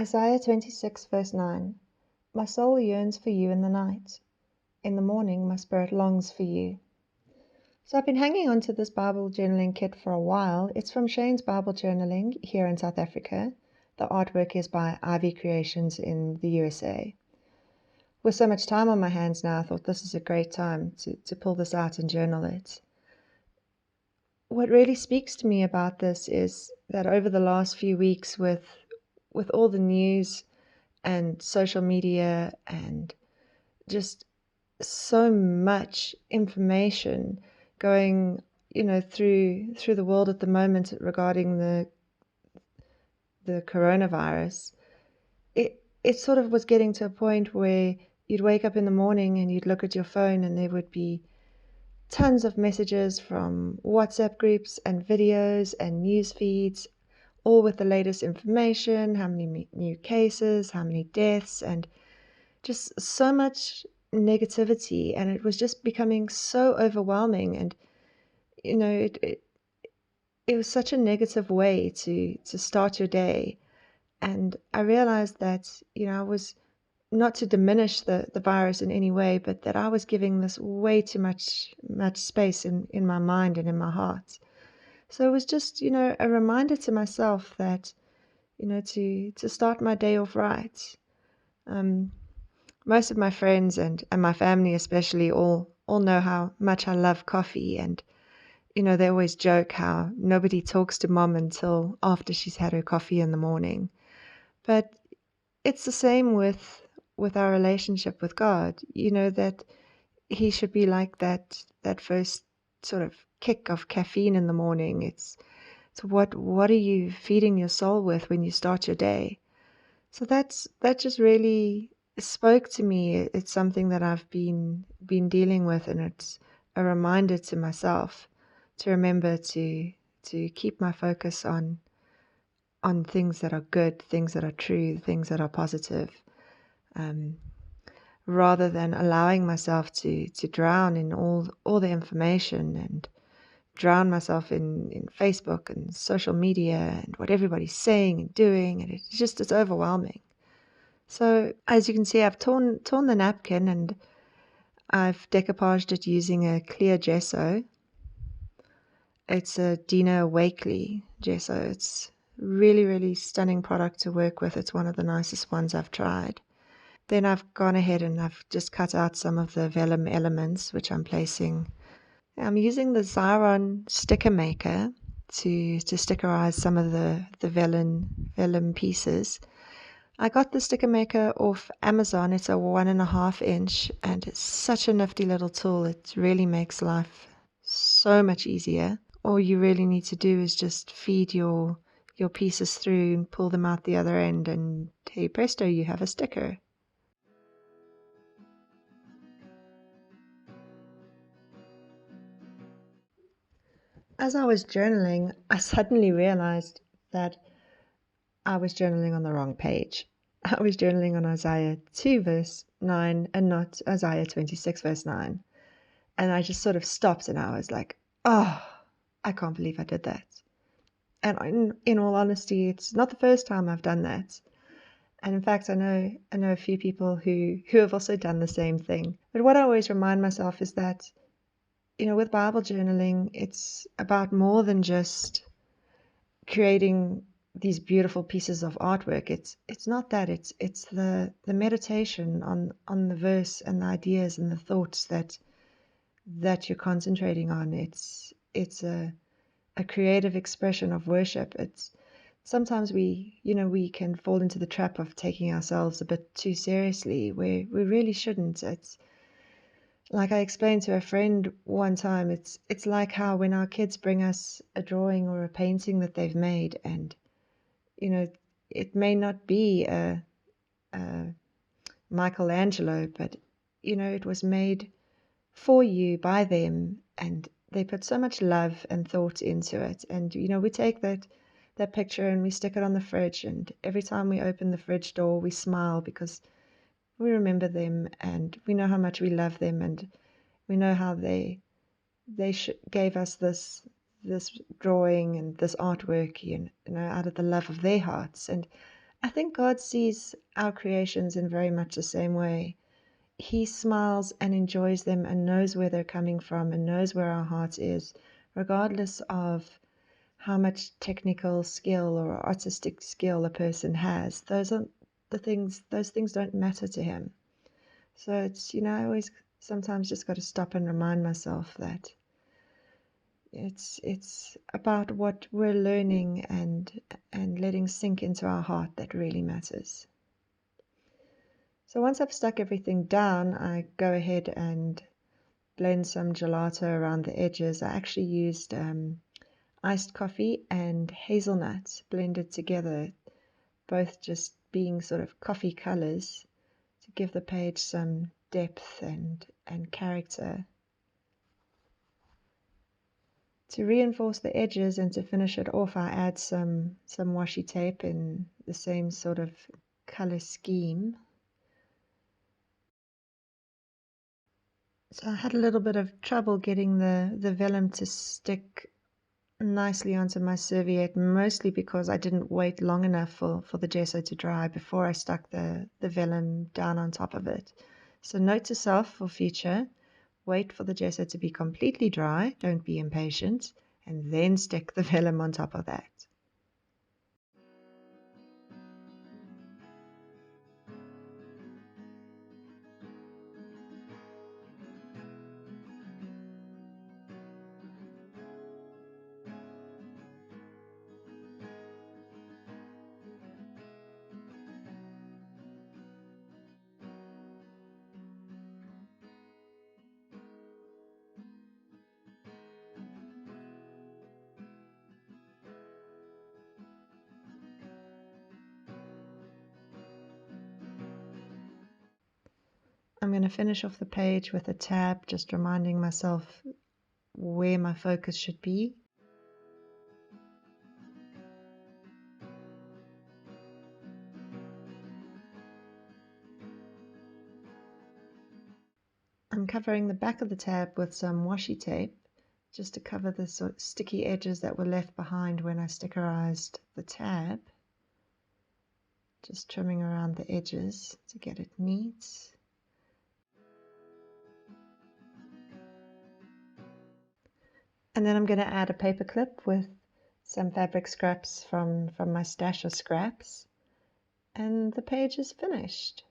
Isaiah 26, verse 9. My soul yearns for you in the night. In the morning, my spirit longs for you. So I've been hanging on to this Bible journaling kit for a while. It's from Shain's Bible Journaling here in South Africa. The artwork is by Ivy Creations in the USA. With so much time on my hands now, I thought this is a great time to pull this out and journal it. What really speaks to me about this is that over the last few weeks with all the news and social media and just so much information going through the world at the moment regarding the coronavirus, it sort of was getting to a point where you'd wake up in the morning and you'd look at your phone and there would be tons of messages from WhatsApp groups and videos and news feeds, all with the latest information, how many new cases, how many deaths, and just so much negativity. And it was just becoming so overwhelming. And, it was such a negative way to start your day. And I realized that, I was not to diminish the virus in any way, but that I was giving this way too much space in my mind and in my heart. So it was just, a reminder to myself that, to start my day off right. Most of my friends and my family especially all know how much I love coffee, and they always joke how nobody talks to mom until after she's had her coffee in the morning. But it's the same with our relationship with God, that he should be like that first sort of kick of caffeine in the morning. It's what are you feeding your soul with when you start your day? So that just really spoke to me. It's something that I've been dealing with, and it's a reminder to myself to remember to keep my focus on things that are good, things that are true, things that are positive, rather than allowing myself to drown in all the information and drown myself in Facebook and social media and what everybody's saying and doing, and it's overwhelming. So as you can see, I've torn the napkin and I've decoupaged it using a clear gesso. It's a Dina gesso. It's really, really stunning product to work with. It's one of the nicest ones I've tried. Then I've gone ahead and I've just cut out some of the vellum elements, which I'm placing. I'm using the Xyron sticker maker to stickerize some of the vellum pieces. I got the sticker maker off Amazon. It's a 1.5 inch and it's such a nifty little tool. It really makes life so much easier. All you really need to do is just feed your pieces through and pull them out the other end, and hey presto, you have a sticker. As I was journaling, I suddenly realized that I was journaling on the wrong page. I was journaling on Isaiah 2 verse 9 and not Isaiah 26 verse 9. And I just sort of stopped and I was like, oh, I can't believe I did that. And in all honesty, it's not the first time I've done that. And in fact, I know a few people who have also done the same thing. But what I always remind myself is that, with Bible journaling, it's about more than just creating these beautiful pieces of artwork. It's not that. It's the meditation on the verse and the ideas and the thoughts that you're concentrating on. It's a creative expression of worship. It's sometimes we can fall into the trap of taking ourselves a bit too seriously, where we really shouldn't. It's like I explained to a friend one time, it's like how when our kids bring us a drawing or a painting that they've made, and it may not be a Michelangelo, but it was made for you by them, and they put so much love and thought into it. And we take that picture and we stick it on the fridge, and every time we open the fridge door we smile because we remember them and we know how much we love them, and we know how they gave us this drawing and this artwork, out of the love of their hearts. And I think God sees our creations in very much the same way. He smiles and enjoys them and knows where they're coming from and knows where our heart is, regardless of how much technical skill or artistic skill a person has. Those things don't matter to him. So it's, I always sometimes just got to stop and remind myself that it's about what we're learning and letting sink into our heart that really matters. So once I've stuck everything down, I go ahead and blend some gelato around the edges. I actually used iced coffee and hazelnut blended together, both just being sort of coffee colors to give the page some depth and character. To reinforce the edges and to finish it off, I add some washi tape in the same sort of color scheme. So I had a little bit of trouble getting the vellum to stick nicely onto my serviette, mostly because I didn't wait long enough for the gesso to dry before I stuck the vellum down on top of it. So note to self for future, wait for the gesso to be completely dry, don't be impatient, and then stick the vellum on top of that. I'm going to finish off the page with a tab, just reminding myself where my focus should be. I'm covering the back of the tab with some washi tape, just to cover the sort of sticky edges that were left behind when I stickerized the tab. Just trimming around the edges to get it neat. And then I'm going to add a paper clip with some fabric scraps from my stash of scraps, and the page is finished.